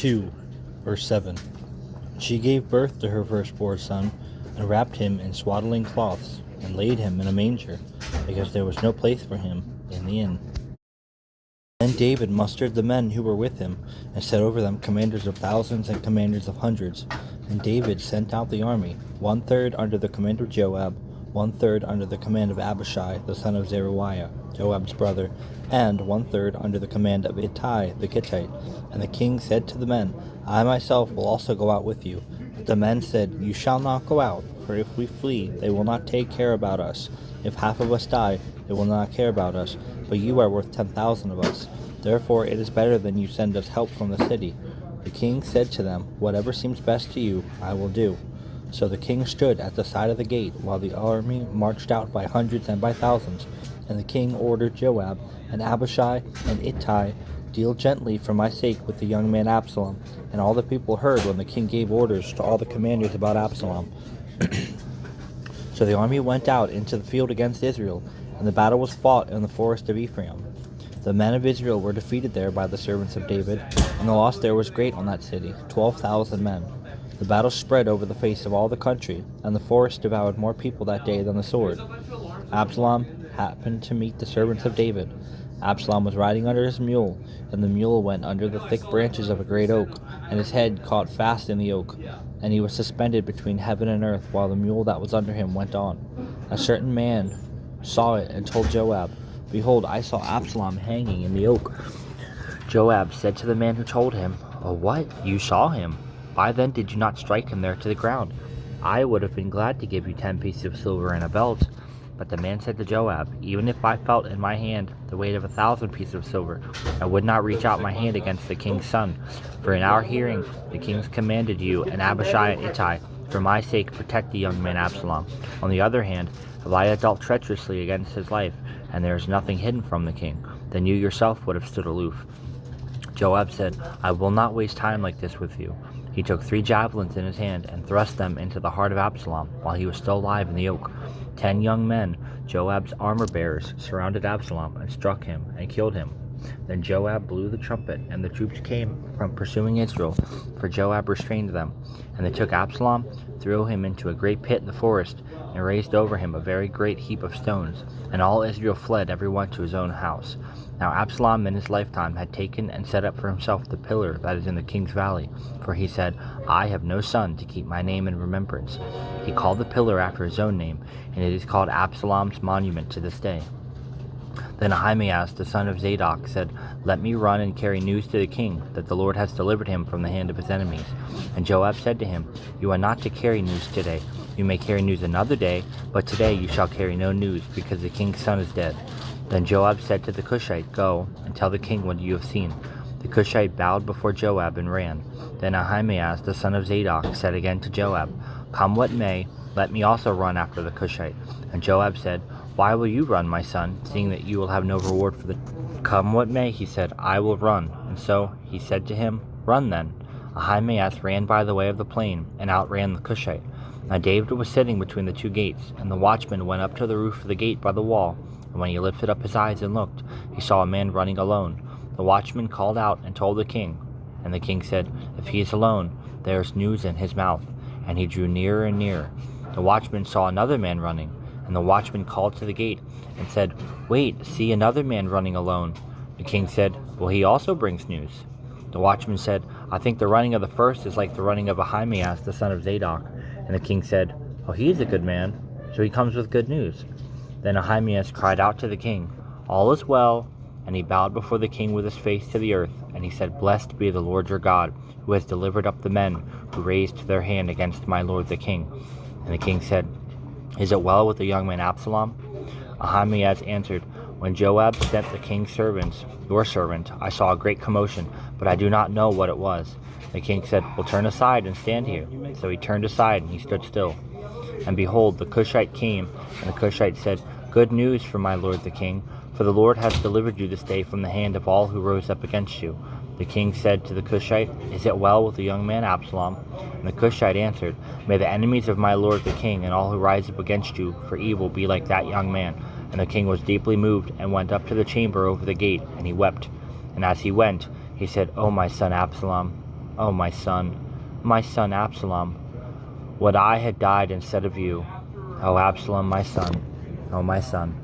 2, verse 7. She gave birth to her firstborn son, and wrapped him in swaddling cloths, and laid him in a manger, because there was no place for him in the inn. Then David mustered the men who were with him, and set over them commanders of thousands and commanders of hundreds. And David sent out the army, 1/3 under the command of Joab, 1/3 under the command of Abishai the son of Zeruiah, Joab's brother, and 1/3 under the command of Ittai the Gittite. And the king said to the men, I myself will also go out with you. But the men said, You shall not go out, for if we flee, they will not take care about us. If half of us die, they will not care about us. But you are worth 10,000 of us. Therefore it is better than you send us help from the city. The king said to them, Whatever seems best to you, I will do. So the king stood at the side of the gate, while the army marched out by hundreds and by thousands. And the king ordered Joab and Abishai and Ittai, Deal gently for my sake with the young man Absalom. And all the people heard when the king gave orders to all the commanders about Absalom. So the army went out into the field against Israel, and the battle was fought in the forest of Ephraim. The men of Israel were defeated there by the servants of David, and the loss there was great on that city, 12,000 men. The battle spread over the face of all the country, and the forest devoured more people that day than the sword. Absalom happened to meet the servants of David. Absalom was riding under his mule, and the mule went under the thick branches of a great oak, and his head caught fast in the oak, and he was suspended between heaven and earth, while the mule that was under him went on. A certain man saw it and told Joab, Behold, I saw Absalom hanging in the oak. Joab said to the man who told him, Oh, what? You saw him? Why then did you not strike him there to the ground? I would have been glad to give you 10 pieces of silver and a belt. But the man said to Joab, Even if I felt in my hand the weight of 1,000 pieces of silver, I would not reach out my hand against the king's son. For in our hearing the kings commanded you, and Abishai and Ittai, for my sake protect the young man Absalom. On the other hand, if I had dealt treacherously against his life, and there is nothing hidden from the king, then you yourself would have stood aloof. Joab said, I will not waste time like this with you. He took 3 javelins in his hand and thrust them into the heart of Absalom while he was still alive in the oak. 10 young men, Joab's armor-bearers, surrounded Absalom and struck him and killed him. Then Joab blew the trumpet, and the troops came from pursuing Israel, for Joab restrained them. And they took Absalom, threw him into a great pit in the forest, and raised over him a very great heap of stones. And all Israel fled, every one to his own house. Now Absalom in his lifetime had taken and set up for himself the pillar that is in the king's valley, for he said, I have no son to keep my name in remembrance. He called the pillar after his own name, and it is called Absalom's monument to this day. Then Ahimaaz the son of Zadok said, Let me run and carry news to the king, that the Lord has delivered him from the hand of his enemies. And Joab said to him, You are not to carry news today. You may carry news another day, but today you shall carry no news, because the king's son is dead. Then Joab said to the Cushite, Go, and tell the king what you have seen. The Cushite bowed before Joab and ran. Then Ahimaaz the son of Zadok said again to Joab, Come what may, let me also run after the Cushite. And Joab said, Why will you run, my son, seeing that you will have no reward for the... Come what may, he said, I will run. And so he said to him, Run then. Ahimaaz ran by the way of the plain, and outran the Cushite. Now David was sitting between the 2 gates, and the watchman went up to the roof of the gate by the wall. And when he lifted up his eyes and looked, he saw a man running alone. The watchman called out and told the king. And the king said, If he is alone, there is news in his mouth. And he drew nearer and nearer. The watchman saw another man running. And the watchman called to the gate and said, Wait, see another man running alone. The king said, Well, he also brings news. The watchman said, I think the running of the first is like the running of Ahimaaz the son of Zadok. And the king said, Oh, he is a good man, so he comes with good news. Then Ahimaaz cried out to the king, All is well. And he bowed before the king with his face to the earth. And he said, Blessed be the Lord your God, who has delivered up the men who raised their hand against my lord the king. And the king said, Is it well with the young man Absalom? Ahimaaz answered, When Joab sent the king's servants, your servant, I saw a great commotion, but I do not know what it was. The king said, Well, turn aside and stand here. So he turned aside, and he stood still. And behold, the Cushite came, and the Cushite said, Good news for my lord the king, for the Lord has delivered you this day from the hand of all who rose up against you. The king said to the Cushite, Is it well with the young man Absalom? And the Cushite answered, May the enemies of my lord the king and all who rise up against you for evil be like that young man. And the king was deeply moved, and went up to the chamber over the gate, and he wept. And as he went, he said, O my son Absalom, O my son Absalom, would I had died instead of you. O Absalom, my son, O my son.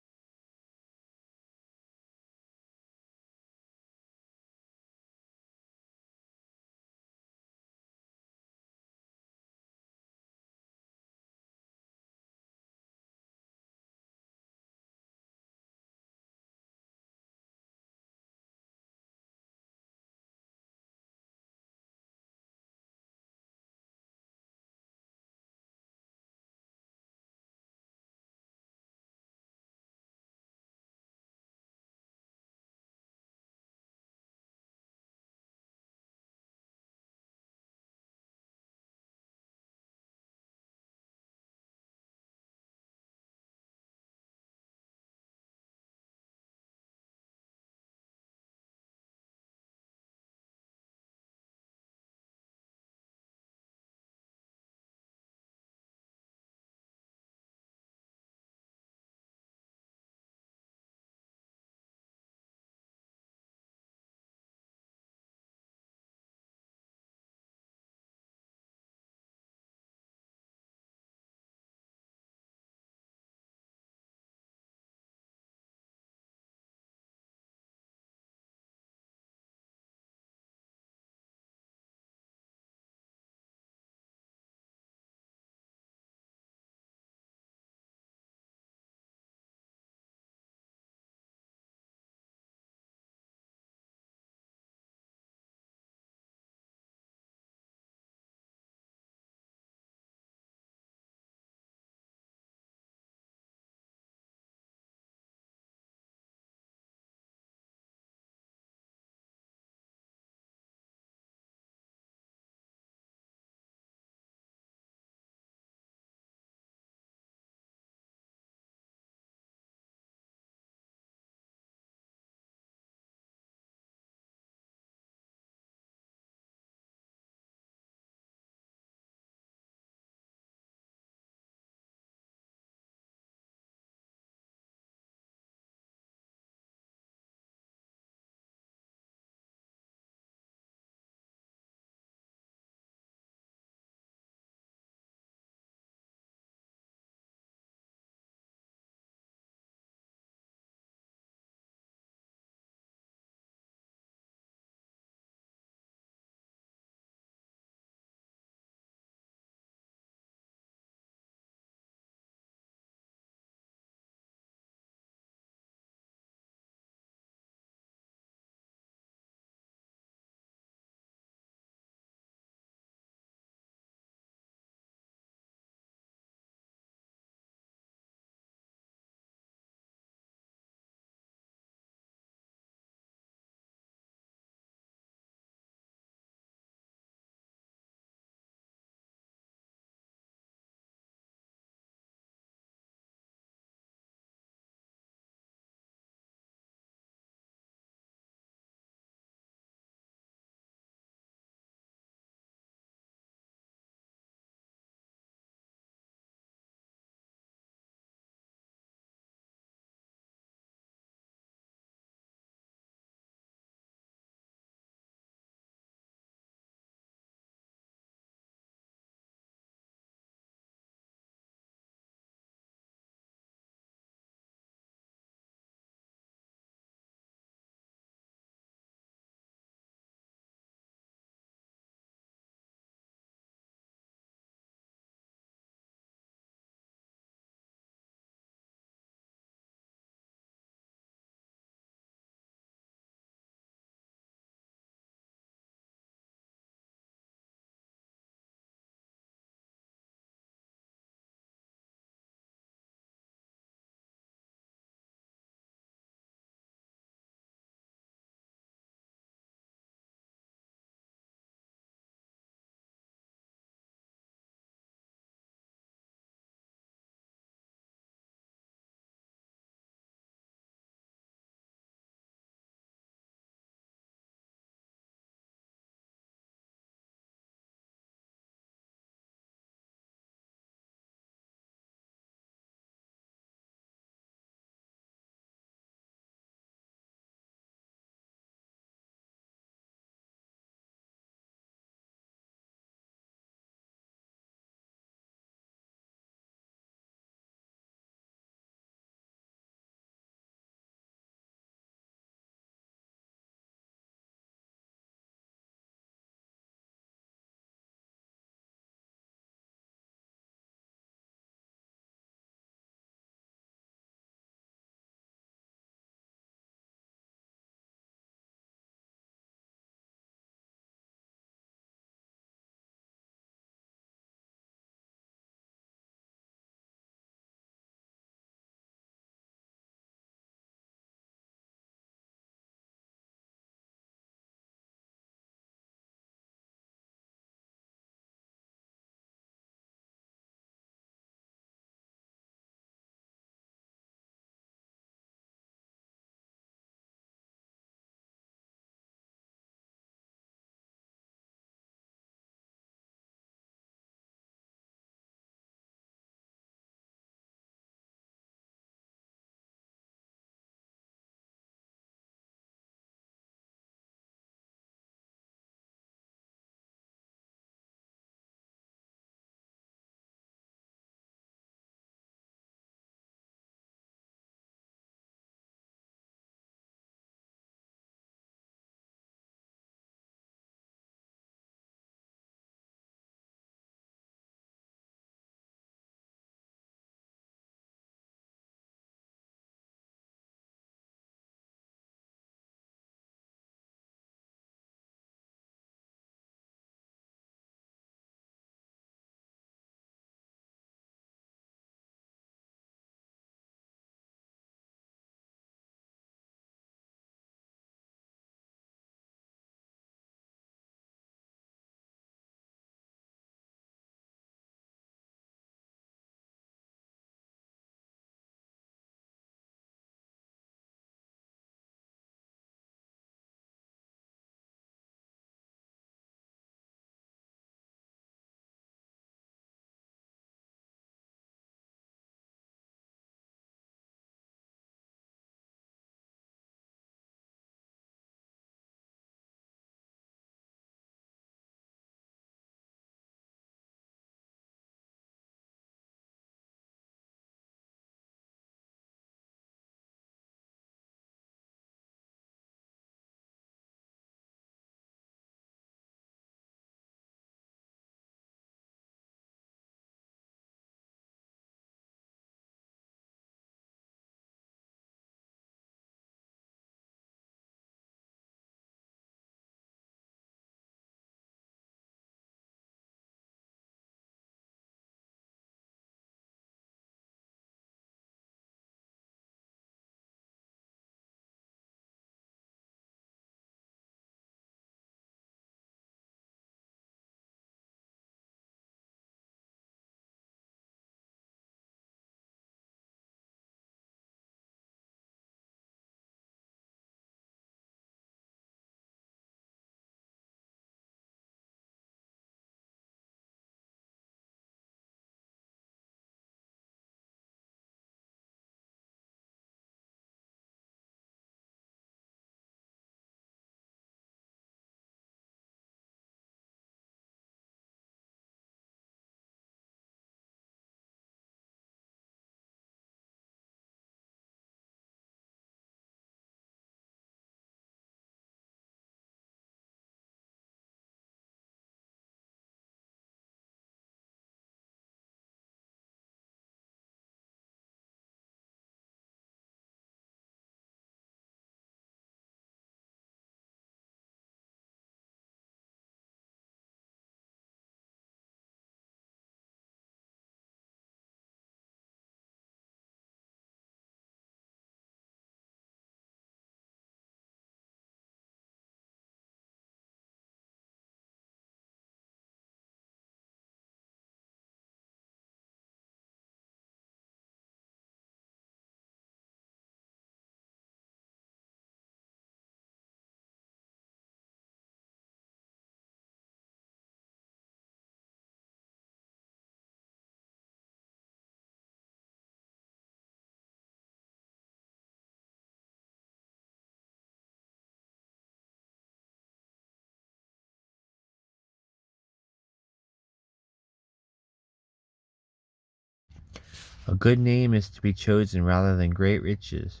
A good name is to be chosen rather than great riches,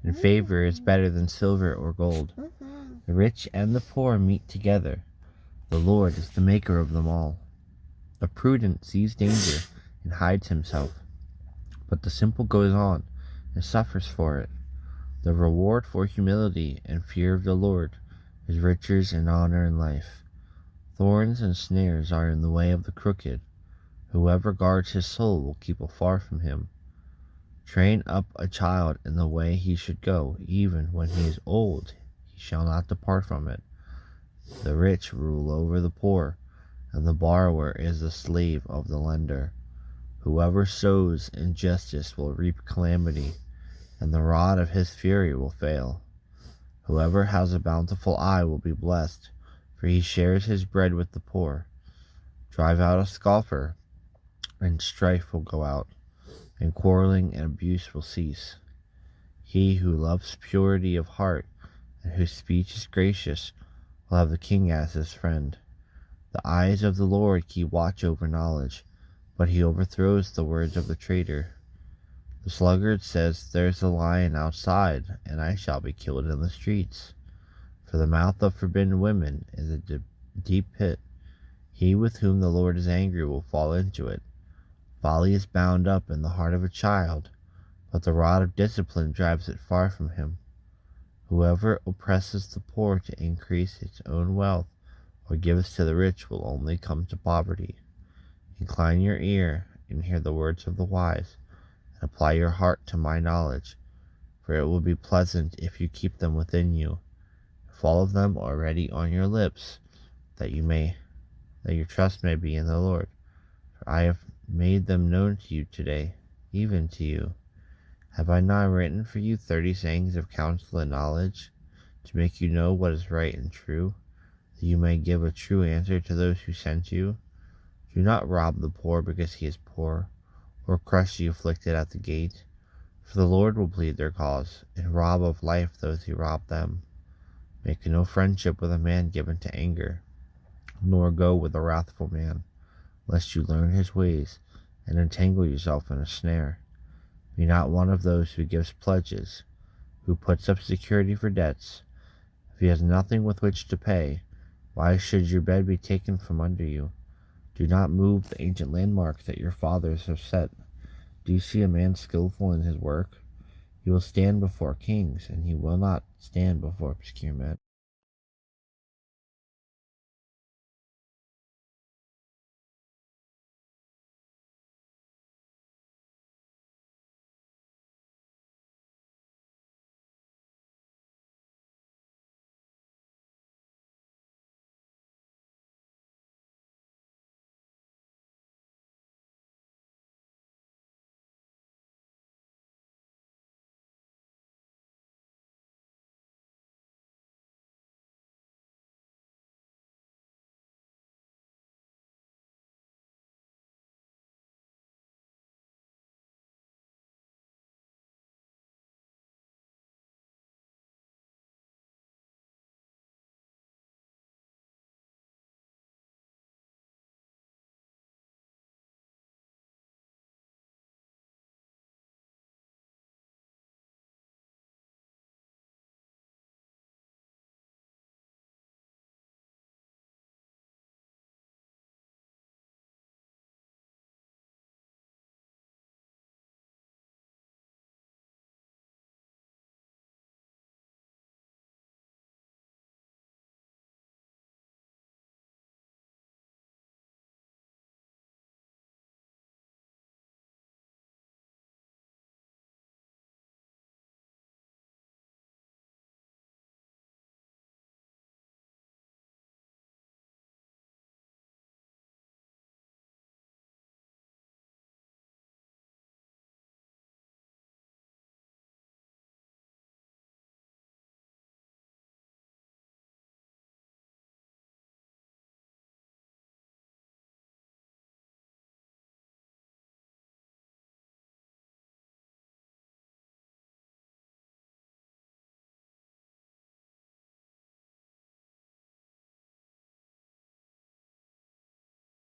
and favor is better than silver or gold. The rich and the poor meet together. The Lord is the maker of them all. The prudent sees danger and hides himself, but the simple goes on and suffers for it. The reward for humility and fear of the Lord is riches and honor and life. Thorns and snares are in the way of the crooked. Whoever guards his soul will keep afar from him. Train up a child in the way he should go, even when he is old, he shall not depart from it. The rich rule over the poor, and the borrower is the slave of the lender. Whoever sows injustice will reap calamity, and the rod of his fury will fail. Whoever has a bountiful eye will be blessed, for he shares his bread with the poor. Drive out a scoffer, and strife will go out, and quarreling and abuse will cease. He who loves purity of heart, and whose speech is gracious, will have the king as his friend. The eyes of the Lord keep watch over knowledge, but he overthrows the words of the traitor. The sluggard says, "There is a lion outside, and I shall be killed in the streets." For the mouth of forbidden women is a deep pit. He with whom the Lord is angry will fall into it. Folly is bound up in the heart of a child, but the rod of discipline drives it far from him. Whoever oppresses the poor to increase his own wealth, or gives to the rich, will only come to poverty. Incline your ear and hear the words of the wise, and apply your heart to my knowledge, for it will be pleasant if you keep them within you, if all of them are already on your lips, that your trust may be in the Lord. For I have made them known to you today, even to you. Have I not written for you 30 sayings of counsel and knowledge, to make you know what is right and true, that you may give a true answer to those who sent you? Do not rob the poor because he is poor, or crush the afflicted at the gate, for the Lord will plead their cause, and rob of life those who rob them. Make no friendship with a man given to anger, nor go with a wrathful man, lest you learn his ways, and entangle yourself in a snare. Be not one of those who gives pledges, who puts up security for debts. If he has nothing with which to pay, why should your bed be taken from under you? Do not move the ancient landmarks that your fathers have set. Do you see a man skillful in his work? He will stand before kings, and he will not stand before obscure men.